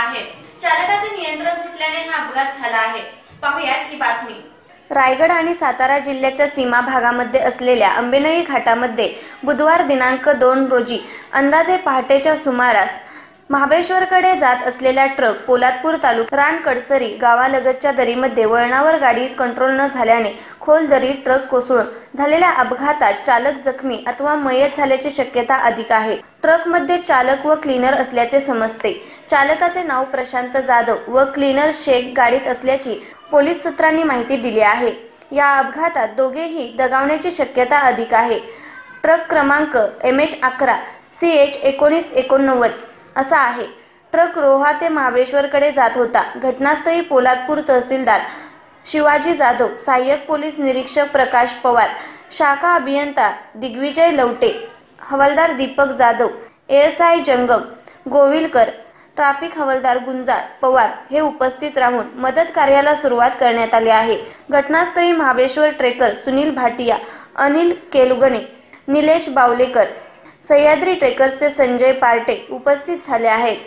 आहे। चालकाचे नियंत्रण सुटल्याने हा अपघात झाला आहे। पाहुयात ही बातमी। रायगड आणि सातारा जिल्ह्याच्या सीमा भागामध्ये असलेल्या आंबेनळी घाटामध्ये बुधवार दिनांक 2 रोजी अंदाजे पहाटेच्या सुमारास महाबळेश्वरकडे जात असलेला ट्रक पोलादपूर तालुका रानकडसरी गावालगतच्या दरीमध्ये वळणावर गाडी कंट्रोल न झाल्याने खोल दरीत ट्रक कोसळून झालेल्या अपघातात चालक जखमी अथवा मयत झाल्याची शक्यता अधिक आहे। ट्रकमध्ये चालक व क्लीनर असल्याचे समजते। चालकाचे नाव प्रशांत जाधव व क्लीनर शेख गाडीत असल्याची पोलीस सूत्रांनी माहिती दिली आहे। या अपघातात दोघेही दगावण्याची शक्यता अधिक आहे। ट्रक क्रमांक MH11 CH 1989 असा आहे। ट्रक रोहा ते महाबळेश्वरकडे जात होता। घटनास्थळी पोलादपूर तहसीलदार शिवाजी जाधव, सहाय्यक पोलीस निरीक्षक प्रकाश पवार, शाखा अभियंता दिग्विजय लवटे, हवालदार दीपक जाधव, ASI जंगम गोविलकर, ट्रॅफिक हवालदार गुंजाळ पवार हे उपस्थित राहून मदत कार्याला सुरुवात करण्यात आली आहे। घटनास्थळी महाबळेश्वर ट्रेकर सुनील भाटिया, अनिल केलुगणे, निलेश बावलेकर, सह्याद्री ट्रेकर्सचे संजय पार्टे उपस्थित झाले आहेत।